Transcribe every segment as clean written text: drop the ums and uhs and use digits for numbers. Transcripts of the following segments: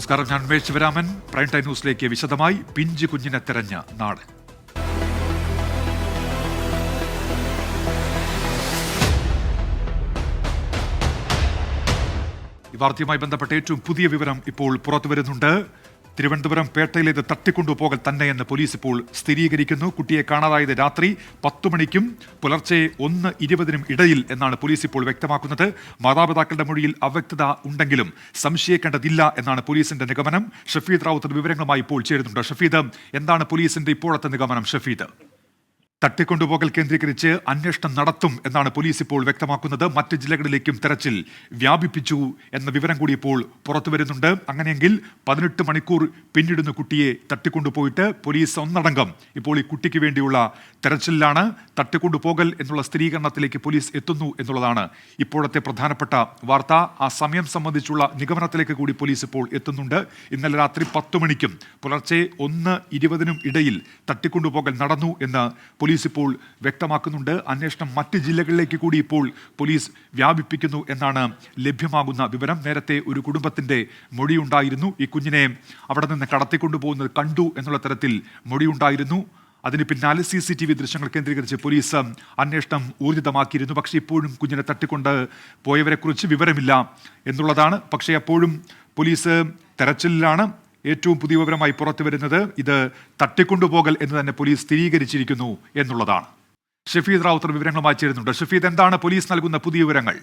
നമസ്കാരം, ഞാൻ Umesh Sivaraman. Prime time ന്യൂസിലേക്ക് വിശദമായി. പിഞ്ചു കുഞ്ഞിനെ തെരഞ്ഞ നാട്. ഈ വാർത്തയുമായി ബന്ധപ്പെട്ട ഏറ്റവും പുതിയ വിവരം ഇപ്പോൾ പുറത്തുവരുന്നുണ്ട്. തിരുവനന്തപുരം പേട്ടയിലേത് തട്ടിക്കൊണ്ടുപോകൽ തന്നെയെന്ന് പോലീസ് ഇപ്പോൾ സ്ഥിരീകരിക്കുന്നു. കുട്ടിയെ കാണാതായത് രാത്രി 10 മണിക്കും പുലർച്ചെ 1:20 ഇടയിൽ എന്നാണ് പോലീസ് ഇപ്പോൾ വ്യക്തമാക്കുന്നത്. മാതാപിതാക്കളുടെ മൊഴിയിൽ അവ്യക്തത ഉണ്ടെങ്കിലും സംശയിക്കേണ്ടതില്ല എന്നാണ് പോലീസിന്റെ നിഗമനം. ഷഫീദ് റാവുത്തർ വിവരങ്ങളുമായി ഇപ്പോൾ ചേരുന്നുണ്ട്. ഷഫീദ്, എന്താണ് പോലീസിന്റെ ഇപ്പോഴത്തെ നിഗമനം? ഷഫീദ്, തട്ടിക്കൊണ്ടുപോകൽ കേന്ദ്രീകരിച്ച് അന്വേഷണം നടത്തും എന്നാണ് പോലീസ് ഇപ്പോൾ വ്യക്തമാക്കുന്നത്. മറ്റ് ജില്ലകളിലേക്കും തെരച്ചിൽ വ്യാപിപ്പിച്ചു എന്ന വിവരം കൂടി ഇപ്പോൾ പുറത്തുവരുന്നുണ്ട്. അങ്ങനെയെങ്കിൽ 18 മണിക്കൂർ പിന്നിടുന്ന കുട്ടിയെ തട്ടിക്കൊണ്ടുപോയിട്ട് പോലീസ് ഒന്നടങ്കം ഇപ്പോൾ ഈ കുട്ടിക്ക് വേണ്ടിയുള്ള തെരച്ചിലാണ്. തട്ടിക്കൊണ്ടുപോകൽ എന്നുള്ള സ്ഥിരീകരണത്തിലേക്ക് പോലീസ് എത്തുന്നു എന്നുള്ളതാണ് ഇപ്പോഴത്തെ പ്രധാനപ്പെട്ട വാർത്ത. ആ സമയം സംബന്ധിച്ചുള്ള നിഗമനത്തിലേക്ക് കൂടി പോലീസ് ഇപ്പോൾ എത്തുന്നുണ്ട്. ഇന്നലെ രാത്രി 10 മണിക്കും പുലർച്ചെ 1:20 ഇടയിൽ തട്ടിക്കൊണ്ടുപോകൽ നടന്നു എന്ന് പോലീസ് ഇപ്പോൾ വ്യക്തമാക്കുന്നുണ്ട്. അന്വേഷണം മറ്റ് ജില്ലകളിലേക്ക് കൂടി ഇപ്പോൾ പോലീസ് വ്യാപിപ്പിക്കുന്നു എന്നാണ് ലഭ്യമാകുന്ന വിവരം. നേരത്തെ ഒരു കുടുംബത്തിന്റെ മൊഴിയുണ്ടായിരുന്നു. ഈ കുഞ്ഞിനെ അവിടെ നിന്ന് കടത്തിക്കൊണ്ടുപോകുന്നത് കണ്ടു എന്നുള്ള തരത്തിൽ മൊഴിയുണ്ടായിരുന്നു. അതിന് പിന്നാലെ CCTV ദൃശ്യങ്ങൾ കേന്ദ്രീകരിച്ച് പോലീസ് അന്വേഷണം ഊർജിതമാക്കിയിരുന്നു. പക്ഷേ ഇപ്പോഴും കുഞ്ഞിനെ തട്ടിക്കൊണ്ട് പോയവരെക്കുറിച്ച് വിവരമില്ല എന്നുള്ളതാണ്. പക്ഷേ അപ്പോഴും പോലീസ് തെരച്ചിലിലാണ്. ഏറ്റവും പുതിയ വിവരമായി പുറത്തു വരുന്നത് ഇത് തട്ടിക്കൊണ്ടുപോകൽ എന്ന് തന്നെ പോലീസ് സ്ഥിരീകരിച്ചിരിക്കുന്നു എന്നുള്ളതാണ്. ഷഫീദ് റാവുത്തർ വിവരങ്ങളുമായി ചേരുന്നുണ്ട്. ഷഫീദ്, എന്താണ് പോലീസ് നൽകുന്ന പുതിയ വിവരങ്ങൾ?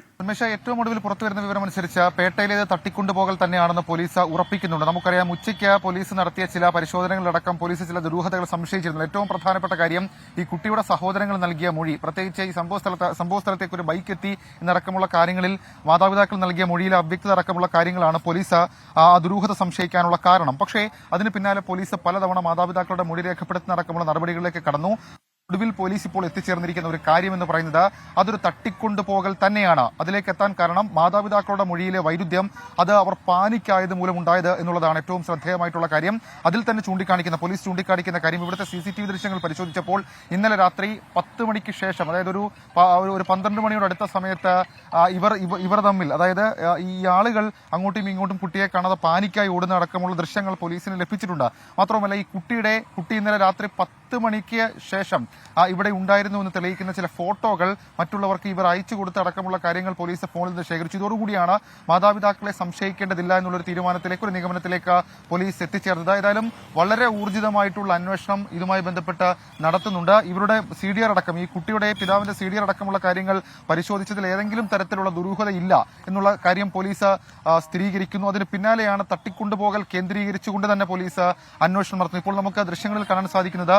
ഏറ്റവും ഒടുവിൽ പുറത്തുവരുന്ന വിവരമനുസരിച്ച് പേട്ടയിലേത് തട്ടിക്കൊണ്ടുപോകൽ തന്നെയാണെന്ന് പോലീസ് ഉറപ്പിക്കുന്നുണ്ട്. നമുക്കറിയാം, ഉച്ചയ്ക്ക് പോലീസ് നടത്തിയ ചില പരിശോധനകളിലടക്കം പോലീസ് ചില ദുരൂഹതകൾ സംശയിച്ചിരുന്നു. ഏറ്റവും പ്രധാനപ്പെട്ട കാര്യം ഈ കുട്ടിയുടെ സഹോദരങ്ങൾ നൽകിയ മൊഴി, പ്രത്യേകിച്ച് ഈ സംഭവ സ്ഥലത്തേക്ക് ഒരു ബൈക്ക് എത്തി എന്നടക്കമുള്ള കാര്യങ്ങളിൽ മാതാപിതാക്കൾ നൽകിയ മൊഴിയിലെ അവ്യക്തത അടക്കമുള്ള കാര്യങ്ങളാണ് പോലീസ് ആ ദുരൂഹത സംശയിക്കാനുള്ള കാരണം. പക്ഷേ അതിന് പിന്നാലെ പോലീസ് പലതവണ മാതാപിതാക്കളുടെ മൊഴി രേഖപ്പെടുത്തുന്ന അടക്കമുള്ള നടപടികളിലേക്ക് കടന്നു. ഒടുവിൽ പോലീസ് ഇപ്പോൾ എത്തിച്ചേർന്നിരിക്കുന്ന ഒരു കാര്യം എന്ന് പറയുന്നത് അതൊരു തട്ടിക്കൊണ്ടുപോകൽ തന്നെയാണ്. അതിലേക്ക് എത്താൻ കാരണം മാതാപിതാക്കളുടെ മൊഴിയിലെ വൈരുദ്ധ്യം, അത് അവർ പാനിക്കായത് മൂലമുണ്ടായത് എന്നുള്ളതാണ് ഏറ്റവും ശ്രദ്ധേയമായിട്ടുള്ള കാര്യം. അതിൽ തന്നെ പോലീസ് ചൂണ്ടിക്കാണിക്കുന്ന കാര്യം, ഇവിടുത്തെ CCTV ദൃശ്യങ്ങൾ പരിശോധിച്ചപ്പോൾ ഇന്നലെ രാത്രി 10 മണിക്ക് ശേഷം, അതായത് ഒരു 12 മണിയോട് അടുത്ത സമയത്ത് ഇവർ തമ്മിൽ, അതായത് ഈ ആളുകൾ അങ്ങോട്ടും ഇങ്ങോട്ടും കുട്ടിയെ കാണാതെ പാനിക്കായി ഓടുന്ന അടക്കമുള്ള ദൃശ്യങ്ങൾ പോലീസിന് ലഭിച്ചിട്ടുണ്ട്. മാത്രമല്ല, ഈ കുട്ടി ഇന്നലെ രാത്രി 10 മണിക്ക് ശേഷം ഇവിടെ ഉണ്ടായിരുന്നു എന്ന് തെളിയിക്കുന്ന ചില ഫോട്ടോകൾ മറ്റുള്ളവർക്ക് ഇവർ അയച്ചു കൊടുത്ത അടക്കമുള്ള കാര്യങ്ങൾ പോലീസ് ഫോണിൽ നിന്ന് ശേഖരിച്ചു. ഇതോടുകൂടിയാണ് മാതാപിതാക്കളെ സംശയിക്കേണ്ടതില്ല എന്നുള്ളൊരു തീരുമാനത്തിലേക്ക്, ഒരു നിഗമനത്തിലേക്ക് പോലീസ് എത്തിച്ചേർന്നത്. ഏതായാലും വളരെ ഊർജിതമായിട്ടുള്ള അന്വേഷണം ഇതുമായി ബന്ധപ്പെട്ട് നടത്തുന്നുണ്ട്. ഇവരുടെ CDR അടക്കം, ഈ കുട്ടിയുടെ പിതാവിന്റെ CDR അടക്കമുള്ള കാര്യങ്ങൾ പരിശോധിച്ചതിൽ ഏതെങ്കിലും തരത്തിലുള്ള ദുരൂഹതയില്ല എന്നുള്ള കാര്യം പോലീസ് സ്ഥിരീകരിക്കുന്നു. അതിന് പിന്നാലെയാണ് തട്ടിക്കൊണ്ടുപോകൽ കേന്ദ്രീകരിച്ചുകൊണ്ട് തന്നെ പോലീസ് അന്വേഷണം നടത്തുന്നത്. ഇപ്പോൾ നമുക്ക് ദൃശ്യങ്ങളിൽ കാണാൻ സാധിക്കുന്നത്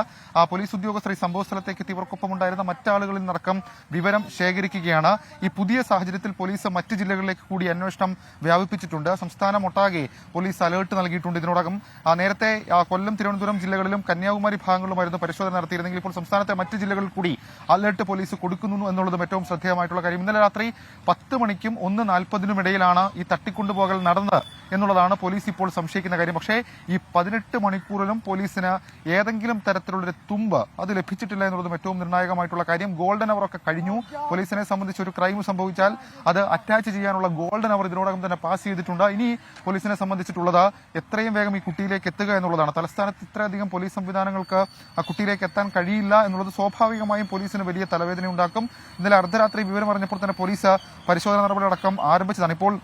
പോലീസ് ഉദ്യോഗസ്ഥർ ഈ സംഭവ സ്ഥലത്തേക്ക് ഇവർക്കൊപ്പം ഉണ്ടായിരുന്ന മറ്റാളുകളിൽ നിന്നടക്കം വിവരം ശേഖരിക്കുകയാണ്. ഈ പുതിയ സാഹചര്യത്തിൽ പോലീസ് മറ്റ് ജില്ലകളിലേക്ക് കൂടി അന്വേഷണം വ്യാപിപ്പിച്ചിട്ടുണ്ട്. സംസ്ഥാനമൊട്ടാകെ പോലീസ് അലേർട്ട് നൽകിയിട്ടുണ്ട്. ഇതിനോടകം നേരത്തെ കൊല്ലം, തിരുവനന്തപുരം ജില്ലകളിലും കന്യാകുമാരി ഭാഗങ്ങളിലുമായിരുന്നു പരിശോധന നടത്തിയിരുന്നെങ്കിൽ ഇപ്പോൾ സംസ്ഥാനത്തെ മറ്റ് ജില്ലകളിൽ കൂടി അലേർട്ട് പോലീസ് കൊടുക്കുന്നു എന്നുള്ളതും ഏറ്റവും ശ്രദ്ധേയമായിട്ടുള്ള കാര്യം. ഇന്നലെ രാത്രി 10 മണിക്കും 1:40 ഇടയിലാണ് ഈ തട്ടിക്കൊണ്ടുപോകൽ നടന്നത് എന്നുള്ളതാണ് പോലീസ് ഇപ്പോൾ സംശയിക്കുന്ന കാര്യം. പക്ഷേ ഈ 18 മണിക്കൂറിലും പോലീസിന് ഏതെങ്കിലും തരത്തിലുള്ളൊരു തുമ്പ് അത് ലഭിച്ചിട്ടില്ല എന്നുള്ളതും ഏറ്റവും നിർണായകമായിട്ടുള്ള കാര്യം. ഗോൾഡൻ അവർ ഒക്കെ കഴിഞ്ഞു. പോലീസിനെ സംബന്ധിച്ച് ഒരു ക്രൈം സംഭവിച്ചാൽ അത് അറ്റാച്ച് ചെയ്യാനുള്ള ഗോൾഡൻ അവർ ഇതിനോടകം തന്നെ പാസ് ചെയ്തിട്ടുണ്ട്. ഇനി പോലീസിനെ സംബന്ധിച്ചിട്ടുള്ളത് എത്രയും വേഗം ഈ കുട്ടിയിലേക്ക് എത്തുക എന്നുള്ളതാണ്. തലസ്ഥാനത്ത് ഇത്രയധികം പോലീസ് സംവിധാനങ്ങൾക്ക് ആ കുട്ടിയിലേക്ക് എത്താൻ കഴിയില്ല എന്നുള്ളത് സ്വാഭാവികമായും പോലീസിന് വലിയ തലവേദന ഉണ്ടാക്കും. ഇന്നലെ അർദ്ധരാത്രി വിവരം അറിഞ്ഞപ്പോൾ തന്നെ പോലീസ് പരിശോധന നടപടിയടക്കം ആരംഭിച്ചതാണ്. ഇപ്പോൾ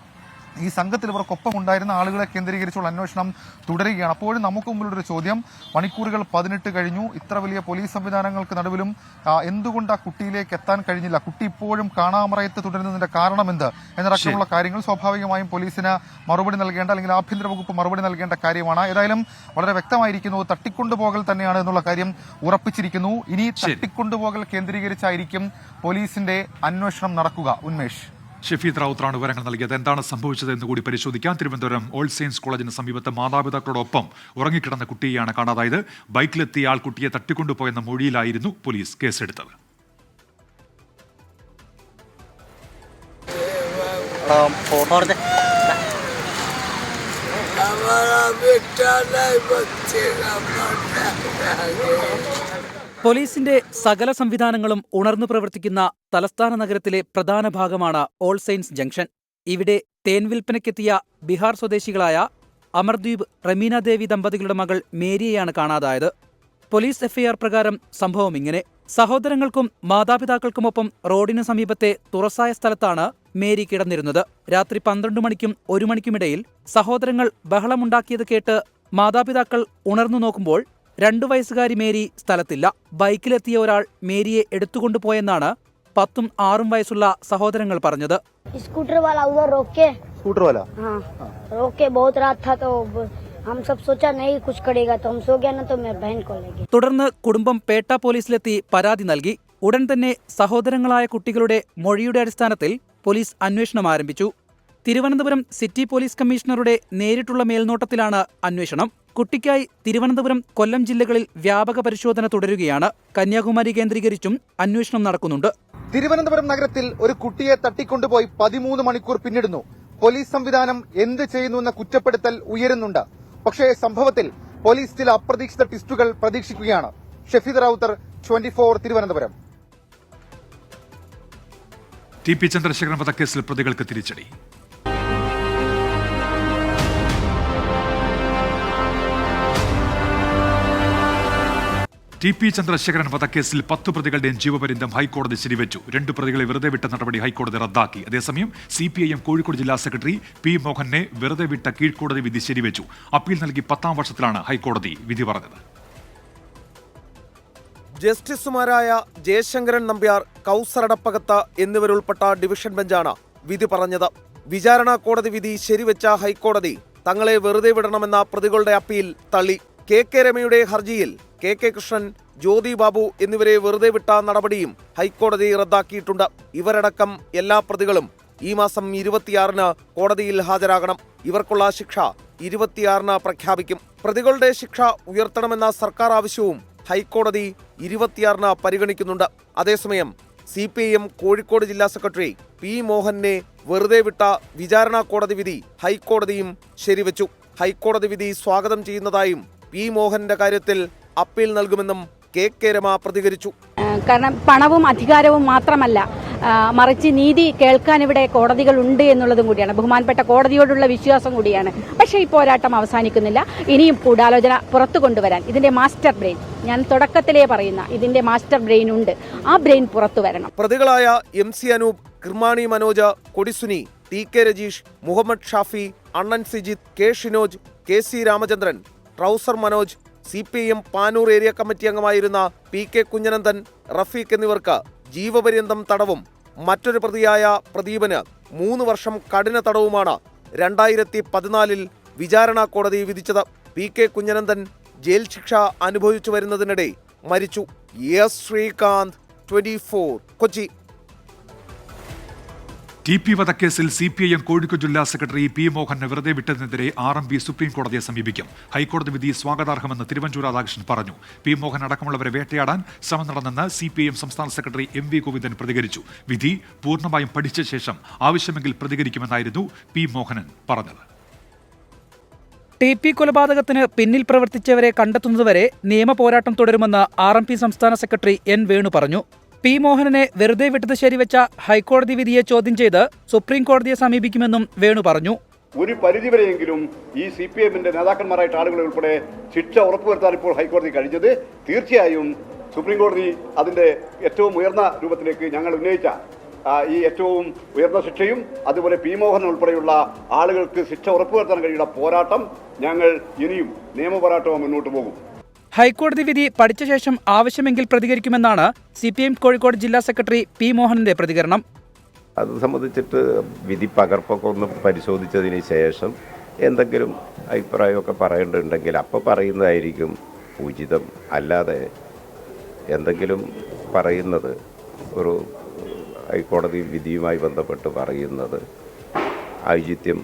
ഈ സംഘത്തിൽ ഇവർക്കൊപ്പം ഉണ്ടായിരുന്ന ആളുകളെ കേന്ദ്രീകരിച്ചുള്ള അന്വേഷണം തുടരുകയാണ്. അപ്പോഴും നമുക്ക് മുമ്പിലൊരു ചോദ്യം, മണിക്കൂറുകൾ 18 കഴിഞ്ഞു. ഇത്ര വലിയ പോലീസ് സംവിധാനങ്ങൾക്ക് നടുവിലും എന്തുകൊണ്ട് ആ കുട്ടിയിലേക്ക് എത്താൻ കഴിഞ്ഞില്ല? കുട്ടി ഇപ്പോഴും കാണാമറയത്ത് തുടരുന്നതിന്റെ കാരണമെന്ത് എന്നടക്കമുള്ള കാര്യങ്ങൾ സ്വാഭാവികമായും പോലീസിന് മറുപടി നൽകേണ്ട, അല്ലെങ്കിൽ ആഭ്യന്തര വകുപ്പ് മറുപടി നൽകേണ്ട കാര്യമാണ്. ഏതായാലും വളരെ വ്യക്തമായിരിക്കുന്നു, തട്ടിക്കൊണ്ടുപോകൽ തന്നെയാണ് എന്നുള്ള കാര്യം ഉറപ്പിച്ചിരിക്കുന്നു. ഇനി തട്ടിക്കൊണ്ടുപോകൽ കേന്ദ്രീകരിച്ചായിരിക്കും പോലീസിന്റെ അന്വേഷണം നടക്കുക. ഉന്മേഷ്. ഷഫീദ് റാവുത്തറാണ് വിവരങ്ങൾ നൽകിയത്. എന്താണ് സംഭവിച്ചത് എന്ന് കൂടി പരിശോധിക്കാം. തിരുവനന്തപുരം ഓൾ സെയിൻസ് കോളേജിന് സമീപത്ത് മാതാപിതാക്കളോടൊപ്പം ഉറങ്ങിക്കിടന്ന കുട്ടിയെയാണ് കാണാതായത്. ബൈക്കിലെത്തിയ ആൾ കുട്ടിയെ തട്ടിക്കൊണ്ടുപോയെന്ന മൊഴിയിലായിരുന്നു പോലീസ് കേസെടുത്തത്. പോലീസിന്റെ സകല സംവിധാനങ്ങളും ഉണർന്നു പ്രവർത്തിക്കുന്ന തലസ്ഥാന നഗരത്തിലെ പ്രധാന ഭാഗമാണ് ഓൾ സെയിൻസ് ജംഗ്ഷൻ. ഇവിടെ തേൻ വിൽപ്പനയ്ക്കെത്തിയ ബീഹാർ സ്വദേശികളായ അമർദ്വീപ് റമീന ദേവി ദമ്പതികളുടെ മകൾ മേരിയെയാണ് കാണാതായത്. പോലീസ് എഫ്ഐആർ പ്രകാരം സംഭവം ഇങ്ങനെ: സഹോദരങ്ങൾക്കും മാതാപിതാക്കൾക്കുമൊപ്പം റോഡിന് സമീപത്തെ തുറസായ സ്ഥലത്താണ് മേരി കിടന്നിരുന്നത്. രാത്രി 12 മണിക്കും 1 മണിക്കുമിടയിൽ സഹോദരങ്ങൾ ബഹളമുണ്ടാക്കിയത് കേട്ട് മാതാപിതാക്കൾ ഉണർന്നു നോക്കുമ്പോൾ 2 വയസ്സുകാരി മേരി സ്ഥലത്തില്ല. ബൈക്കിലെത്തിയ ഒരാൾ മേരിയെ എടുത്തുകൊണ്ടുപോയെന്നാണ് 10ഉം 6ഉം വയസ്സുള്ള സഹോദരങ്ങൾ പറഞ്ഞത്. स्कूटर वाला उधर स्कूटर वाला हाँ रोक के बहुत रात था तो हम सब सोचा नहीं कुछ करेगा तो हम सो गया ना तो मेरे बहन को ले गए. തുടർന്ന് കുടുംബം പേട്ട പോലീസിലെത്തി പരാതി നൽകി. ഉടൻ തന്നെ സഹോദരങ്ങളായ കുട്ടികളുടെ മൊഴിയുടെ അടിസ്ഥാനത്തിൽ പോലീസ് അന്വേഷണം ആരംഭിച്ചു. തിരുവനന്തപുരം സിറ്റി പോലീസ് കമ്മീഷണറുടെ നേരിട്ടുള്ള മേൽനോട്ടത്തിലാണ് അന്വേഷണം. കുട്ടിക്കായി തിരുവനന്തപുരം, കൊല്ലം ജില്ലകളിൽ വ്യാപക പരിശോധന തുടരുകയാണ്. കന്യാകുമാരി കേന്ദ്രീകരിച്ചും അന്വേഷണം നടക്കുന്നുണ്ട്. തിരുവനന്തപുരം നഗരത്തിൽ ഒരു കുട്ടിയെ തട്ടിക്കൊണ്ടുപോയി 13 മണിക്കൂർ പിന്നിടുന്നു. പോലീസ് സംവിധാനം എന്ത് ചെയ്യുന്നുവെന്ന കുറ്റപ്പെടുത്തൽ ഉയരുന്നുണ്ട്. പക്ഷേ സംഭവത്തിൽ പോലീസ് ചില അപ്രതീക്ഷിത ട്വിസ്റ്റുകൾ പ്രതീക്ഷിക്കുകയാണ്. ഷഫീദ് റാവുത്തർ, 24 തിരുവനന്തപുരം. ടി പി ചന്ദ്രശേഖരൻ വധക്കേസിൽ പ്രതികൾക്ക് തിരിച്ചടി. ടി പി ചന്ദ്രശേഖരൻ വധക്കേസിൽ 10 പ്രതികളുടെയും ജീവപര്യന്തം ഹൈക്കോടതി ശരിവെച്ചു. 2 പ്രതികളെ വെറുതെ വിട്ട നടപടി ഹൈക്കോടതി റദ്ദാക്കി. അതേസമയം CPIM കോഴിക്കോട് ജില്ലാ സെക്രട്ടറി പി മോഹനെ വെറുതെ വിട്ട കീഴ്ക്കോടതി വിധി ശരിവെച്ചു. അപ്പീൽ നൽകി 10ാം വർഷത്തിലാണ് ഹൈക്കോടതി വിധി പറഞ്ഞത്. ജസ്റ്റിസുമാരായ ജയശങ്കരൻ നമ്പ്യാർ, കൗസറടപ്പകത്ത് എന്നിവരുൾപ്പെട്ട ഡിവിഷൻ ബെഞ്ചാണ് വിധി പറഞ്ഞത്. വിചാരണ കോടതി വിധി ശരിവെച്ച ഹൈക്കോടതി തങ്ങളെ വെറുതെ വിടണമെന്ന പ്രതികളുടെ അപ്പീൽ തള്ളി. KK രമയുടെ ഹർജിയിൽ KK കൃഷ്ണൻ, ജ്യോതി ബാബു എന്നിവരെ വെറുതെ വിട്ട നടപടിയും ഹൈക്കോടതി റദ്ദാക്കിയിട്ടുണ്ട്. ഇവരടക്കം എല്ലാ പ്രതികളും ഈ മാസം 26-ന് കോടതിയിൽ ഹാജരാകണം. ഇവർക്കുള്ള ശിക്ഷ 26-ന് പ്രഖ്യാപിക്കും. പ്രതികളുടെ ശിക്ഷ ഉയർത്തണമെന്ന സർക്കാർ ആവശ്യവും ഹൈക്കോടതി 26-ന് പരിഗണിക്കുന്നുണ്ട്. അതേസമയം CPIM കോഴിക്കോട് ജില്ലാ സെക്രട്ടറി പി മോഹനെ വെറുതെ വിട്ട വിചാരണ കോടതി വിധി ഹൈക്കോടതിയും ശരിവെച്ചു. ഹൈക്കോടതി വിധി സ്വാഗതം ചെയ്യുന്നതായും പി മോഹന്റെ കാര്യത്തിൽ അപ്പീൽ നൽകുമെന്നും KK രമ പ്രതികരിച്ചു. കാരണം പണവും അധികാരവും മാത്രമല്ല, മറിച്ച് നീതി കേൾക്കാൻ ഇവിടെ കോടതികൾ ഉണ്ട് എന്നുള്ളതും കൂടിയാണ്. ബഹുമാനപ്പെട്ട കോടതിയോടുള്ള വിശ്വാസം കൂടിയാണ്. പക്ഷേ ഈ പോരാട്ടം അവസാനിക്കുന്നില്ല. ഇനിയും ഗൂഢാലോചന പുറത്തു കൊണ്ടുവരാൻ ഇതിന്റെ മാസ്റ്റർ ബ്രെയിൻ, ഞാൻ തുടക്കത്തിലേ പറയുന്ന ഇതിന്റെ മാസ്റ്റർ ബ്രെയിൻ ഉണ്ട്. ആ ബ്രെയിൻ പുറത്തു വരണം. പ്രതികളായ MC അനൂപ്, കിർമാണി മനോജ്, കൊടിസുനി, TK രജീഷ്, മുഹമ്മദ് ഷാഫി, അണ്ണൻ Sijith, K Shinoj, KC Ramachandran, trouser Manoj, CPIM Panoor area committee അംഗമായിരുന്ന PK കുഞ്ഞനന്ദൻ, റഫീഖ് എന്നിവർക്ക് ജീവപര്യന്തം തടവും മറ്റൊരു പ്രതിയായ പ്രദീപന് 3 വർഷം കഠിന തടവുമാണ് 2014-ൽ വിചാരണ കോടതി വിധിച്ചത്. PK കുഞ്ഞനന്ദൻ ജയിൽ ശിക്ഷ അനുഭവിച്ചു വരുന്നതിനിടെ മരിച്ചു. S ശ്രീകാന്ത്, 24 കൊച്ചി. TP വധക്കേസിൽ CPIM കോഴിക്കോട് ജില്ലാ സെക്രട്ടറി പി മോഹനെ വെറുതെ വിട്ടതിനെതിരെ RMB സുപ്രീം കോടതിയെ സമീപിക്കും. ഹൈക്കോടതി വിധി സ്വാഗതാർഹമെന്ന് തിരുവഞ്ചൂർ രാധാകൃഷ്ണൻ പറഞ്ഞു. പി മോഹൻ അടക്കമുള്ളവരെ വേട്ടയാടാൻ ശ്രമം നടന്നെന്ന് CPIM സംസ്ഥാന സെക്രട്ടറി MV ഗോവിന്ദൻ പ്രതികരിച്ചു. വിധി പൂർണ്ണമായും പഠിച്ച ശേഷം ആവശ്യമെങ്കിൽ പ്രതികരിക്കുമെന്നായിരുന്നു പി മോഹനൻ പറഞ്ഞത്. TP കൊലപാതകത്തിന് പിന്നിൽ പ്രവർത്തിച്ചവരെ കണ്ടെത്തുന്നതുവരെ നിയമ പോരാട്ടം തുടരുമെന്ന് RMP സംസ്ഥാന സെക്രട്ടറി N വേണു പറഞ്ഞു. പി മോഹനനെ വെറുതെ വിട്ടത് ശരിവെച്ച ഹൈക്കോടതി വിധിയെ ചോദ്യം ചെയ്ത് സുപ്രീം കോടതിയെ സമീപിക്കുമെന്നും വേണു പറഞ്ഞു. ഒരു പരിധിവരെയെങ്കിലും ഈ CPIMന്റെ നേതാക്കന്മാരായിട്ട് ആളുകളെ ഉൾപ്പെടെ ശിക്ഷ ഉറപ്പുവരുത്താൻ ഇപ്പോൾ ഹൈക്കോടതി കഴിഞ്ഞത് തീർച്ചയായും സുപ്രീം കോടതി അതിന്റെ ഏറ്റവും ഉയർന്ന രൂപത്തിലേക്ക് ഞങ്ങൾ ഉന്നയിച്ച ഈ ഏറ്റവും ഉയർന്ന ശിക്ഷയും അതുപോലെ പി മോഹൻ ഉൾപ്പെടെയുള്ള ആളുകൾക്ക് ശിക്ഷ ഉറപ്പുവരുത്താൻ കഴിയുന്ന പോരാട്ടം ഞങ്ങൾ ഇനിയും നിയമപോരാട്ടവും മുന്നോട്ട് പോകും. ഹൈക്കോടതി വിധി പഠിച്ച ശേഷം ആവശ്യമെങ്കിൽ പ്രതികരിക്കുമെന്നാണ് CPIM കോഴിക്കോട് ജില്ലാ സെക്രട്ടറി പി മോഹനന്റെ പ്രതികരണം. അത് സംബന്ധിച്ചിട്ട് വിധി പകർപ്പൊക്കെ ഒന്ന് പരിശോധിച്ചതിന് ശേഷം എന്തെങ്കിലും അഭിപ്രായമൊക്കെ പറയേണ്ടതുണ്ടെങ്കിൽ അപ്പോൾ പറയുന്നതായിരിക്കും ഉചിതം. അല്ലാതെ എന്തെങ്കിലും പറയുന്നത് ഒരു ഹൈക്കോടതി വിധിയുമായി ബന്ധപ്പെട്ട് പറയുന്നത് ഔചിത്യം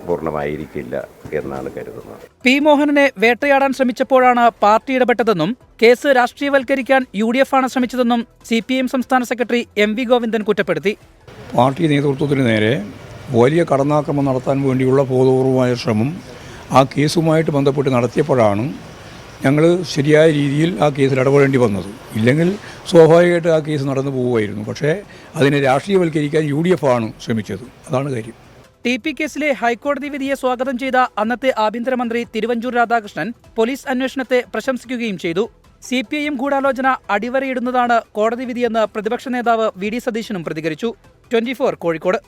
പൂർണ്ണമായിരിക്കില്ല എന്നാണ് കരുതുന്നത്. പി മോഹനനെ വേട്ടയാടാൻ ശ്രമിച്ചപ്പോഴാണ് പാർട്ടി ഇടപെട്ടതെന്നും കേസ് രാഷ്ട്രീയവൽക്കരിക്കാൻ UDF ആണ് ശ്രമിച്ചതെന്നും CPIM സംസ്ഥാന സെക്രട്ടറി MV ഗോവിന്ദൻ കുറ്റപ്പെടുത്തി. പാർട്ടി നേതൃത്വത്തിന് നേരെ വലിയ കടന്നാക്രമണം നടത്താൻ വേണ്ടിയുള്ള ബോധപൂർവമായ ശ്രമം ആ കേസുമായിട്ട് ബന്ധപ്പെട്ട് നടത്തിയപ്പോഴാണ് ഞങ്ങൾ ശരിയായ രീതിയിൽ ആ കേസിൽ ഇടപെടേണ്ടി വന്നത്. ഇല്ലെങ്കിൽ സ്വാഭാവികമായിട്ട് ആ കേസ് നടന്നു പോകുമായിരുന്നു. പക്ഷേ അതിനെ രാഷ്ട്രീയവൽക്കരിക്കാൻ UDF ആണ് ശ്രമിച്ചത്. അതാണ് കാര്യം. TP കേസിലെ ഹൈക്കോടതി വിധിയെ സ്വാഗതം ചെയ്ത അന്നത്തെ ആഭ്യന്തരമന്ത്രി തിരുവഞ്ചൂർ രാധാകൃഷ്ണൻ പോലീസ് അന്വേഷണത്തെ പ്രശംസിക്കുകയും ചെയ്തു. CPIM ഗൂഢാലോചന അടിവരയിടുന്നതാണ് കോടതി വിധിയെന്ന് പ്രതിപക്ഷ നേതാവ് VD സതീശനും പ്രതികരിച്ചു. 24 കോഴിക്കോട്.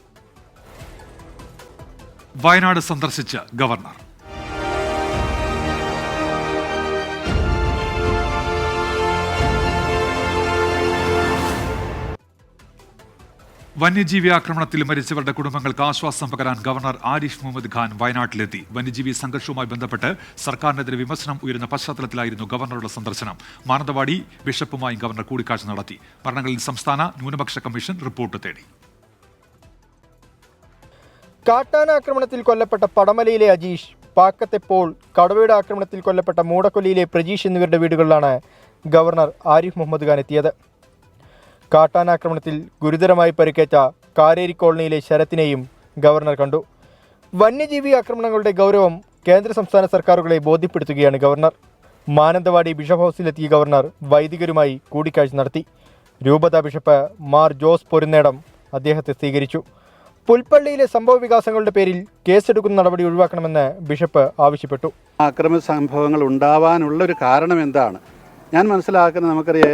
വയനാട് സന്ദർശിച്ച് ഗവർണർ. വന്യജീവി ആക്രമണത്തിൽ മരിച്ചവരുടെ കുടുംബങ്ങൾക്ക് ആശ്വാസം പകരാൻ ഗവർണർ ആരിഫ് മുഹമ്മദ് ഖാൻ വയനാട്ടിലെത്തി. വന്യജീവി സംഘർഷവുമായി ബന്ധപ്പെട്ട് സർക്കാരിനെതിരെ വിമർശനം ഉയരുന്ന പശ്ചാത്തലത്തിലായിരുന്നു ഗവർണറുടെ സന്ദർശനം. മാനന്തവാടി ബിഷപ്പുമായും ഗവർണർ കൂടിക്കാഴ്ച നടത്തി. മരണങ്ങളിൽ സംസ്ഥാന ന്യൂനപക്ഷ കമ്മീഷൻ റിപ്പോർട്ട് തേടി. കാട്ടാന ആക്രമണത്തിൽ കൊല്ലപ്പെട്ട പടമലയിലെ അജീഷ്, പാക്കത്തെ പോൾ, കടവയുടെ ആക്രമണത്തിൽ കൊല്ലപ്പെട്ട മൂടക്കൊല്ലിയിലെ പ്രജീഷ് എന്നിവരുടെ വീടുകളിലാണ് ഗവർണർ ആരിഫ് മുഹമ്മദ് ഖാൻ എത്തിയത്. കാട്ടാനാക്രമണത്തിൽ ഗുരുതരമായി പരിക്കേറ്റ കാരേരി കോളനിയിലെ ശരത്തിനെയും ഗവർണർ കണ്ടു. വന്യജീവി ആക്രമണങ്ങളുടെ ഗൗരവം കേന്ദ്ര സംസ്ഥാന സർക്കാരുകളെ ബോധ്യപ്പെടുത്തുകയാണ് ഗവർണർ. മാനന്തവാടി ബിഷപ്പ് ഹൗസിലെത്തിയ ഗവർണർ വൈദികരുമായി കൂടിക്കാഴ്ച നടത്തി. രൂപത ബിഷപ്പ് മാർ ജോസ് പൊരുന്നേടം അദ്ദേഹത്തെ സ്വീകരിച്ചു. പുൽപ്പള്ളിയിലെ സംഭവ വികാസങ്ങളുടെ പേരിൽ കേസെടുക്കുന്ന നടപടി ഒഴിവാക്കണമെന്ന് ബിഷപ്പ് ആവശ്യപ്പെട്ടു. അക്രമ സംഭവങ്ങൾ ഉണ്ടാവാനുള്ളൊരു കാരണം എന്താണ്? ഞാൻ മനസ്സിലാക്കുന്നത്, നമുക്കറിയാം,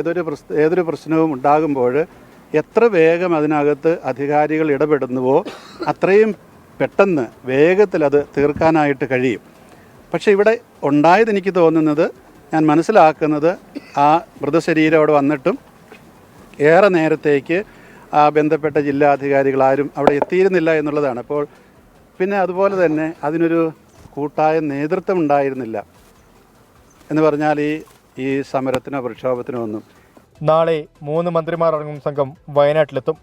ഏതൊരു പ്രശ്നവും ഉണ്ടാകുമ്പോൾ എത്ര വേഗം അതിനകത്ത് അധികാരികൾ ഇടപെടുന്നുവോ അത്രയും പെട്ടെന്ന് വേഗത്തിൽ അത് തീർക്കാനായിട്ട് കഴിയും. പക്ഷേ ഇവിടെ ഉണ്ടായതെനിക്ക് തോന്നുന്നത്, ഞാൻ മനസ്സിലാക്കുന്നത്, ആ മൃതശരീരം അവിടെ വന്നിട്ടും ഏറെ നേരത്തേക്ക് ആ ബന്ധപ്പെട്ട ജില്ലാധികാരികൾ ആരും അവിടെ എത്തിയിരുന്നില്ല എന്നുള്ളതാണ്. അപ്പോൾ പിന്നെ അതുപോലെ തന്നെ അതിനൊരു കൂട്ടായ നേതൃത്വം ഉണ്ടായിരുന്നില്ല എന്ന് പറഞ്ഞാൽ ഈ സമരത്തിനോ പ്രക്ഷോഭത്തിനോ ഒന്നും. നാളെ 3 മന്ത്രിമാർ അടങ്ങും സംഘം വയനാട്ടിലെത്തും.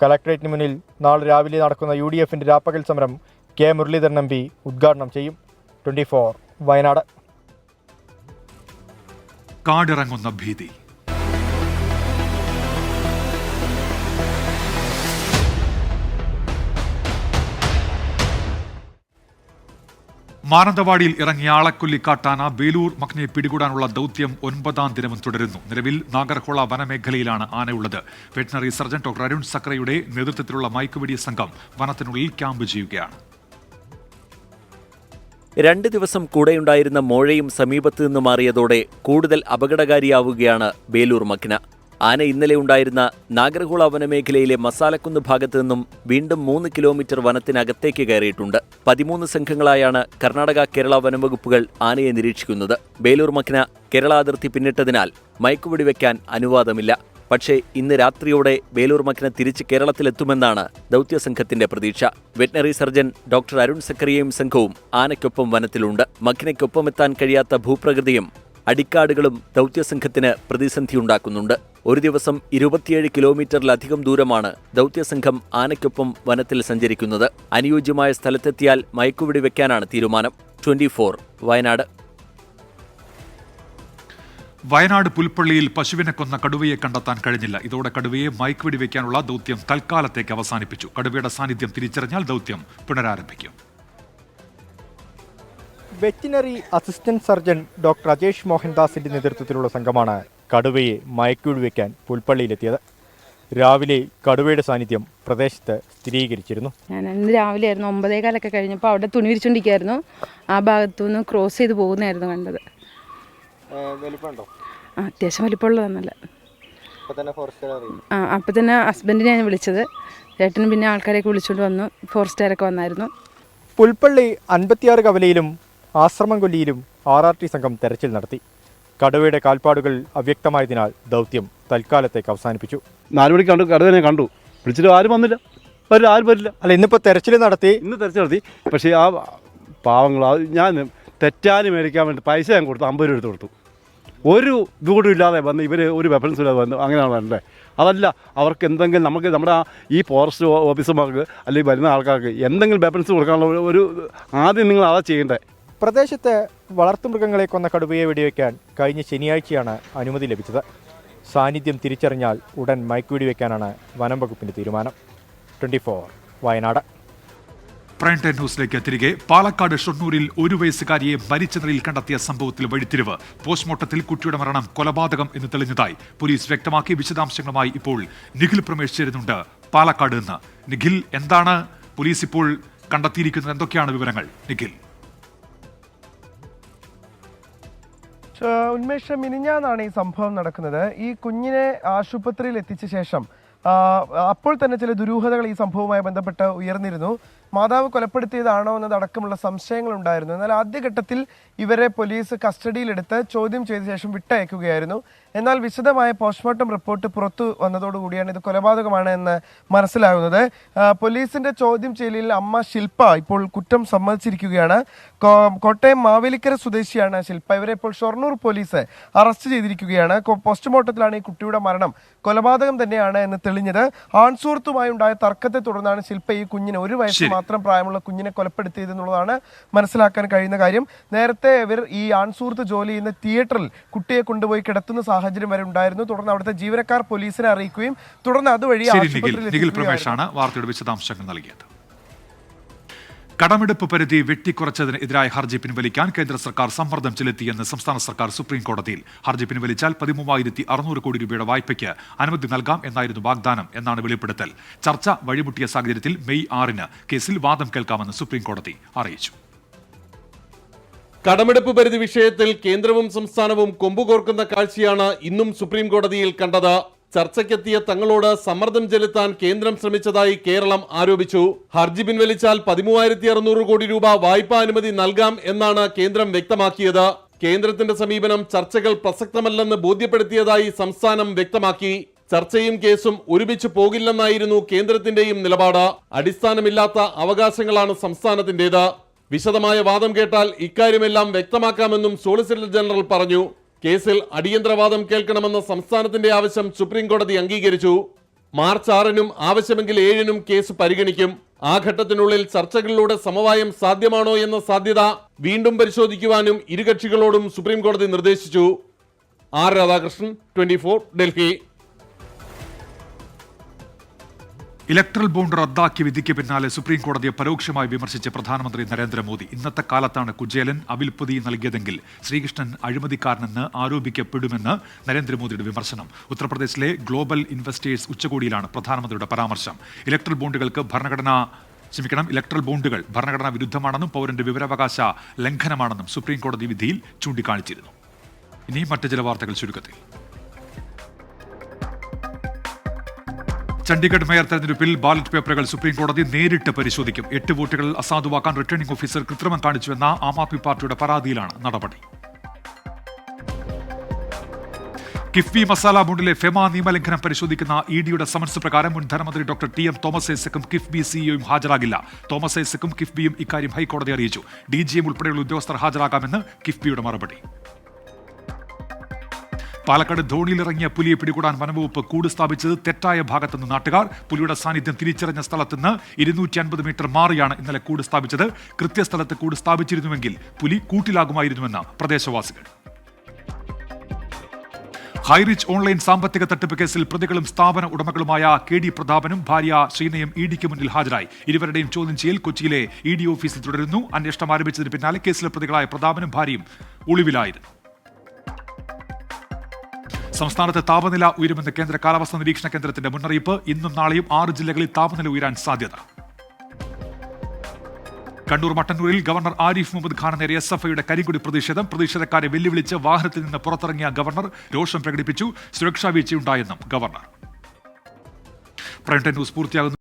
കലക്ട്രേറ്റിന് മുന്നിൽ നാളെ രാവിലെ നടക്കുന്ന UDFന്റെ രാപ്പകൽ സമരം K മുരളീധരൻ MP ഉദ്ഘാടനം ചെയ്യും. 24 വയനാട്. കാടിറങ്ങുന്ന ഭീതി. മാനന്തവാടിയിൽ ഇറങ്ങിയ ആളക്കൊല്ലി കാട്ടാന ബേലൂർ മക്നയെ പിടികൂടാനുള്ള ദൗത്യം 9ാം ദിനവും തുടരുന്നു. നിലവിൽ നാഗർഹോള വനമേഖലയിലാണ് ആനയുള്ളത്. വെറ്റിനറി സർജൻ ഡോക്ടർ അരുൺ സക്രയുടെ നേതൃത്വത്തിലുള്ള മയക്കുവെടി സംഘം വനത്തിനുള്ളിൽ ക്യാമ്പ് ചെയ്യുകയാണ്. 2 ദിവസം കൂടെയുണ്ടായിരുന്ന മോഴയും സമീപത്തു നിന്ന് മാറിയതോടെ കൂടുതൽ അപകടകാരിയാവുകയാണ് ബേലൂർ മക്ന. ആന ഇന്നലെ ഉണ്ടായിരുന്ന നാഗർഹോള വനമേഖലയിലെ മസാലക്കുന്ന് ഭാഗത്തു നിന്നും വീണ്ടും 3 കിലോമീറ്റർ വനത്തിനകത്തേക്ക് കയറിയിട്ടുണ്ട്. 13 സംഘങ്ങളായാണ് കർണാടക കേരള വനംവകുപ്പുകൾ ആനയെ നിരീക്ഷിക്കുന്നത്. ബേലൂർ മക്ന കേരള അതിർത്തി പിന്നിട്ടതിനാൽ മയക്കുവെടി വയ്ക്കാൻ അനുവാദമില്ല. പക്ഷേ ഇന്ന് രാത്രിയോടെ ബേലൂർ മക്ന തിരിച്ച് കേരളത്തിലെത്തുമെന്നാണ് ദൗത്യസംഘത്തിന്റെ പ്രതീക്ഷ. വെറ്റിനറി സർജൻ ഡോക്ടർ അരുൺ സക്രിയയും സംഘവും ആനയ്ക്കൊപ്പം വനത്തിലുണ്ട്. മക്നയ്ക്കൊപ്പമെത്താൻ കഴിയാത്ത ഭൂപ്രകൃതിയും അടിക്കാടുകളും ദൗത്യസംഘത്തിന് പ്രതിസന്ധിയുണ്ടാക്കുന്നുണ്ട്. ഒരു ദിവസം 27 കിലോമീറ്ററിലധികം ദൂരമാണ് ദൗത്യസംഘം ആനയ്ക്കൊപ്പം വനത്തിൽ സഞ്ചരിക്കുന്നത്. അനുയോജ്യമായ സ്ഥലത്തെത്തിയാൽ മയക്കുവെടി വെക്കാനാണ് തീരുമാനം. 24 വയനാട്. വയനാട് പുൽപ്പള്ളിയിൽ പശുവിനെ കൊന്ന കടുവയെ കണ്ടെത്താൻ കഴിഞ്ഞില്ല. ഇതോടെ കടുവയെ മയക്കുവെടി വയ്ക്കാനുള്ള ദൗത്യം തൽക്കാലത്തേക്ക് അവസാനിപ്പിച്ചു. കടുവയുടെ സാന്നിധ്യം തിരിച്ചറിഞ്ഞാൽ ദൗത്യം പുനരാരംഭിക്കും. Veterinary assistant surgeon doctor Ajesh മോഹൻദാസിന്റെ നേതൃത്വത്തിലുള്ള സംഘമാണ് കടുവയെ മയക്കുവെടി വയ്ക്കാൻ പുൽപ്പള്ളിയിലെത്തിയത്. രാവിലെ കടുവയുടെ സാന്നിധ്യം പ്രദേശത്ത് സ്ഥിരീകരിച്ചിരുന്നു. ഞാൻ ഇന്ന് രാവിലെ ആയിരുന്നു 9:15 കഴിഞ്ഞപ്പോൾ അവിടെ തുണി വിരിച്ചുകൊണ്ടിരിക്കുകയായിരുന്നു. ആ ഭാഗത്തുനിന്ന് ക്രോസ് ചെയ്ത് പോകുന്നതായിരുന്നു കണ്ടത്. അത്യാവശ്യം വലിപ്പമുള്ളതാണല്ല. അപ്പം തന്നെ ഹസ്ബൻഡിനെ ഞാൻ വിളിച്ചത്. ചേട്ടനും പിന്നെ ആൾക്കാരെയൊക്കെ വിളിച്ചുകൊണ്ട് വന്നു. ഫോറസ്റ്റുകാരൊക്കെ വന്നായിരുന്നു. പുൽപ്പള്ളി 56 കവലയിലും ആശ്രമം കൊല്ലിയിലും RRT സംഘം തെരച്ചിൽ നടത്തി. കടുവയുടെ കാൽപ്പാടുകൾ അവ്യക്തമായതിനാൽ ദൗത്യം തൽക്കാലത്തേക്ക് അവസാനിപ്പിച്ചു. 4 മണിക്ക് കടുവനെ കണ്ടു. വിളിച്ചിട്ട് ആരും വന്നില്ല. ആരും വരില്ല. അല്ല, ഇന്നിപ്പോൾ തെരച്ചിൽ നടത്തി. പക്ഷേ ആ പാവങ്ങൾ, ഞാൻ തെറ്റാനും മേടിക്കാൻ വേണ്ടി പൈസ ഞാൻ കൊടുത്തു. 50 രൂപ എടുത്ത് കൊടുത്തു. ഒരു ഇതുകൂടും ഇല്ലാതെ വന്ന് ഇവർ ഒരു വെപ്പൺസ് ഇല്ലാതെ വന്നു. അങ്ങനെയാണ് വരണ്ടേ? അതല്ല, അവർക്ക് എന്തെങ്കിലും നമ്മുടെ ഈ ഫോറസ്റ്റ് ഓഫീസർമാർക്ക് അല്ലെങ്കിൽ വരുന്ന ആൾക്കാർക്ക് എന്തെങ്കിലും വെപ്പൺസ് കൊടുക്കാനുള്ള ഒരു ആദ്യം നിങ്ങൾ അതാ ചെയ്യേണ്ടത്. പ്രദേശത്ത് വളർത്തുമൃഗങ്ങളെ കൊന്ന കടുവയെ വെടിവെക്കാൻ കഴിഞ്ഞ ശനിയാഴ്ചയാണ് അനുമതി ലഭിച്ചത്. സാന്നിധ്യം തിരിച്ചറിഞ്ഞാൽ ഉടൻ മയക്കുവെടി വയ്ക്കാനാണ് വനം വകുപ്പിന്റെ തീരുമാനം. 24 വയനാട്. പ്രൈം ടൈം ന്യൂസിലേക്ക് തിരികെ. പാലക്കാട് ഷൊർണൂരിൽ 1 വയസ്സുകാരിയെ മരിച്ച നിലയിൽ കണ്ടെത്തിയ സംഭവത്തിൽ വഴിത്തിരിവ്. പോസ്റ്റ്മോർട്ടത്തിൽ കുട്ടിയുടെ മരണം കൊലപാതകം എന്ന് തെളിഞ്ഞതായി പോലീസ് വ്യക്തമാക്കി. വിശദാംശങ്ങളുമായി ഇപ്പോൾ നിഖിൽ പ്രമേഷ് ചേരുന്നുണ്ട് പാലക്കാട് നിന്ന്. നിഖിൽ, എന്താണ് പോലീസ് ഇപ്പോൾ കണ്ടെത്തിയിരിക്കുന്നത്. എന്തൊക്കെയാണ് വിവരങ്ങൾ, നിഖിൽ? ഉന്മേഷം, മിനിഞ്ഞാന്നാണ് ഈ സംഭവം നടക്കുന്നത്. ഈ കുഞ്ഞിനെ ആശുപത്രിയിൽ എത്തിച്ച ശേഷം അപ്പോൾ തന്നെ ചില ദുരൂഹതകൾ ഈ സംഭവവുമായി ബന്ധപ്പെട്ട് ഉയർന്നിരുന്നു. മാതാവ് കൊലപ്പെടുത്തിയതാണോ എന്നതടക്കമുള്ള സംശയങ്ങളുണ്ടായിരുന്നു. എന്നാൽ ആദ്യഘട്ടത്തിൽ ഇവരെ പോലീസ് കസ്റ്റഡിയിലെടുത്ത് ചോദ്യം ചെയ്ത ശേഷം വിട്ടയക്കുകയായിരുന്നു. എന്നാൽ വിശദമായ പോസ്റ്റ്മോർട്ടം റിപ്പോർട്ട് പുറത്തു വന്നതോടുകൂടിയാണ് ഇത് കൊലപാതകമാണ് എന്ന് മനസ്സിലാകുന്നത്. പോലീസിന്റെ ചോദ്യം ചെയ്യലിൽ അമ്മ ശില്പ ഇപ്പോൾ കുറ്റം സമ്മതിച്ചിരിക്കുകയാണ്. കോട്ടയം മാവേലിക്കര സ്വദേശിയാണ് ശില്പ. ഇവരെ ഇപ്പോൾ ഷൊർണൂർ പോലീസ് അറസ്റ്റ് ചെയ്തിരിക്കുകയാണ്. പോസ്റ്റ്മോർട്ടത്തിലാണ് ഈ കുട്ടിയുടെ മരണം കൊലപാതകം തന്നെയാണ് എന്ന് തെളിഞ്ഞത്. ആൺസുഹൃത്തുമായി ഉണ്ടായ തർക്കത്തെ തുടർന്നാണ് ശില്പ ഈ കുഞ്ഞിനെ, 1 വയസ്സ് മാത്രം പ്രായമുള്ള കുഞ്ഞിനെ കൊലപ്പെടുത്തിയതെന്നുള്ളതാണ് മനസ്സിലാക്കാൻ കഴിയുന്ന കാര്യം. നേരത്തെ ഇവർ ഈ ആൺസുഹൃത്ത് ജോലി ചെയ്യുന്ന തിയേറ്ററിൽ കുട്ടിയെ കൊണ്ടുപോയി കിടത്തുന്ന സാഹചര്യം വരെ ഉണ്ടായിരുന്നു. തുടർന്ന് അവിടുത്തെ ജീവനക്കാർ പോലീസിനെ അറിയിക്കുകയും തുടർന്ന് അതുവഴി നിഖിൽ പ്രമേഷാണ് വാർത്തയുടെ വിശദാംശങ്ങൾ നൽകിയത്. കടമെടുപ്പ് പരിധി വെട്ടിക്കുറച്ചതിന് എതിരായ ഹർജി പിൻവലിക്കാൻ കേന്ദ്ര സർക്കാർ സമ്മർദ്ദം ചെലുത്തിയെന്ന് സംസ്ഥാന സർക്കാർ സുപ്രീം കോടതിയിൽ. ഹർജി പിൻവലിച്ചാൽ 13,600 കോടി രൂപയുടെ വായ്പയ്ക്ക് അനുമതി നൽകാം എന്നായിരുന്നു വാഗ്ദാനം എന്നാണ് വെളിപ്പെടുത്തൽ. ചർച്ച വഴിമുട്ടിയ സാഹചര്യത്തിൽ മെയ് 6-ന് കേസിൽ വാദം കേൾക്കാമെന്ന് സുപ്രീം കോടതി അറിയിച്ചു. കടമെടുപ്പ് പരിധി വിഷയത്തിൽ കേന്ദ്രവും സംസ്ഥാനവും കൊമ്പുകോർക്കുന്ന കാഴ്ചയാണ് ഇന്നും സുപ്രീം കോടതിയിൽ കണ്ടത്. ചർച്ചയ്ക്കെത്തിയ തങ്ങളോട് സമ്മർദ്ദം ചെലുത്താൻ കേന്ദ്രം ശ്രമിച്ചതായി കേരളം ആരോപിച്ചു. ഹർജി പിൻവലിച്ചാൽ 13,600 കോടി രൂപ വായ്പാ അനുമതി നൽകാം എന്നാണ് കേന്ദ്രം വ്യക്തമാക്കിയത്. കേന്ദ്രത്തിന്റെ സമീപനം ചർച്ചകൾ പ്രസക്തമല്ലെന്ന് ബോധ്യപ്പെടുത്തിയതായി സംസ്ഥാനം വ്യക്തമാക്കി. ചർച്ചയും കേസും ഒരുമിച്ച് പോകില്ലെന്നായിരുന്നു കേന്ദ്രത്തിന്റെയും നിലപാട്. അടിസ്ഥാനമില്ലാത്ത അവകാശങ്ങളാണ് സംസ്ഥാനത്തിന്റേത്. വിശദമായ വാദം കേട്ടാൽ ഇക്കാര്യമെല്ലാം വ്യക്തമാക്കാമെന്നും സോളിസിറ്റർ ജനറൽ പറഞ്ഞു. കേസിൽ അടിയന്തരവാദം കേൾക്കണമെന്ന സംസ്ഥാനത്തിന്റെ ആവശ്യം സുപ്രീം കോടതി അംഗീകരിച്ചു. മാർച്ച് 6-നും ആവശ്യമെങ്കിൽ 7-നും കേസ് പരിഗണിക്കും. ആ ഘട്ടത്തിനുള്ളിൽ ചർച്ചകളിലൂടെ സമവായം സാധ്യമാണോ എന്ന സാധ്യത വീണ്ടും പരിശോധിക്കുവാനും ഇരുകക്ഷികളോടും സുപ്രീം കോടതി നിർദ്ദേശിച്ചു. R Radhakrishnan, 24, Delhi. Electoral bond റദ്ദാക്കിയ വിധിക്ക് പിന്നാലെ സുപ്രീം കോടതിയെ പരോക്ഷമായി വിമർശിച്ച പ്രധാനമന്ത്രി നരേന്ദ്രമോദി. ഇന്നത്തെ കാലത്താണ് കുചേലൻ അവിൽപ്പൊതി നൽകിയതെങ്കിൽ ശ്രീകൃഷ്ണൻ അഴിമതിക്കാരനെന്ന് ആരോപിക്കപ്പെടുമെന്ന് നരേന്ദ്രമോദിയുടെ വിമർശനം. ഉത്തർപ്രദേശിലെ ഗ്ലോബൽ ഇൻവെസ്റ്റേഴ്സ് ഉച്ചകോടിയിലാണ് പ്രധാനമന്ത്രിയുടെ പരാമർശം. ഇലക്ട്രൽ ബോണ്ടുകൾ ഭരണഘടനാ വിരുദ്ധമാണെന്നും പൗരന്റെ വിവരാവകാശ ലംഘനമാണെന്നും സുപ്രീം കോടതി വിധിയിൽ ചൂണ്ടിക്കാണിച്ചിരുന്നു. ഇനി മറ്റു ചില വാർത്തകൾ ചുരുക്കത്തിൽ. ചണ്ഡീഗഡ് മേയർ തെരഞ്ഞെടുപ്പിൽ ബാലറ്റ് പേപ്പറുകൾ സുപ്രീം കോടതി നേരിട്ട് പരിശോധിക്കും. 8 വോട്ടുകൾ അസാധുവാക്കാൻ റിട്ടേണിംഗ് ഓഫീസർ കൃത്രിമം കാണിച്ചുവെന്ന ആം ആദ്മി പാർട്ടിയുടെ പരാതിയിലാണ് നടപടി. കിഫ്ബി മസാല ബോണ്ടിലെ ഫെമ നിയമലംഘനം പരിശോധിക്കുന്ന ഇഡിയുടെ സമൻസ് പ്രകാരം മുൻ ധനമന്ത്രി ഡോക്ടർ TM തോമസ് ഐസക്കും കിഫ്ബി സിഇഒയും ഹാജരാകില്ല. തോമസ് ഐസക്കും കിഫ്ബിയും ഇക്കാര്യം ഹൈക്കോടതി അറിയിച്ചു. DGM ഉൾപ്പെടെയുള്ള ഉദ്യോഗസ്ഥർ ഹാജരാകാമെന്ന് കിഫ്ബിയുടെ മറുപടി. പാലക്കാട് ധോണിയിലിറങ്ങിയ പുലിയെ പിടികൂടാൻ വനംവകുപ്പ് കൂട് സ്ഥാപിച്ചത് തെറ്റായ ഭാഗത്തുനിന്ന് നാട്ടുകാർ. പുലിയുടെ സാന്നിധ്യം തിരിച്ചറിഞ്ഞ സ്ഥലത്ത് നിന്ന് 250 മീറ്റർ മാറിയാണ് ഇന്നലെ കൂട് സ്ഥാപിച്ചത്. കൃത്യസ്ഥലത്ത് കൂട് സ്ഥാപിച്ചിരുന്നുവെങ്കിൽ പുലി കൂട്ടിലാകുമായിരുന്നുവെന്ന് പ്രദേശവാസികൾ. ഹൈറിച്ച് ഓൺലൈൻ സാമ്പത്തിക തട്ടിപ്പ് കേസിൽ പ്രതികളും സ്ഥാപന ഉടമകളുമായ KD പ്രതാപനും ഭാര്യ ശ്രീനയും ഇഡിക്ക് മുന്നിൽ ഹാജരായി. ഇരുവരുടെയും ചോദ്യം ചെയ്യൽ കൊച്ചിയിലെ ED ഓഫീസിൽ തുടരുന്നു. അന്വേഷണം ആരംഭിച്ചതിന് പിന്നാലെ കേസിലെ പ്രതികളായ പ്രതാപനും ഭാര്യയും ഒളിവിലായിരുന്നു. സംസ്ഥാനത്ത് താപനില ഉയരുമെന്ന് കേന്ദ്ര കാലാവസ്ഥാ നിരീക്ഷണ കേന്ദ്രത്തിന്റെ മുന്നറിയിപ്പ്. ഇന്നും നാളെയും 6 ജില്ലകളിൽ താപനില ഉയരാൻ സാധ്യത. കണ്ണൂർ മട്ടന്നൂരിൽ ഗവർണർ ആരിഫ് മുഹമ്മദ് ഖാന് നേരെ SFIയുടെ കരിങ്കൊടി പ്രതിഷേധം. പ്രതിഷേധക്കാരെ വെല്ലുവിളിച്ച് വാഹനത്തിൽ നിന്ന് പുറത്തിറങ്ങിയ ഗവർണർ രോഷം പ്രകടിപ്പിച്ചു. സുരക്ഷാ വീഴ്ചയുണ്ടായെന്നും ഗവർണർ. പ്രൈം ടൈം ന്യൂസ് പൂർത്തിയാകുന്നു.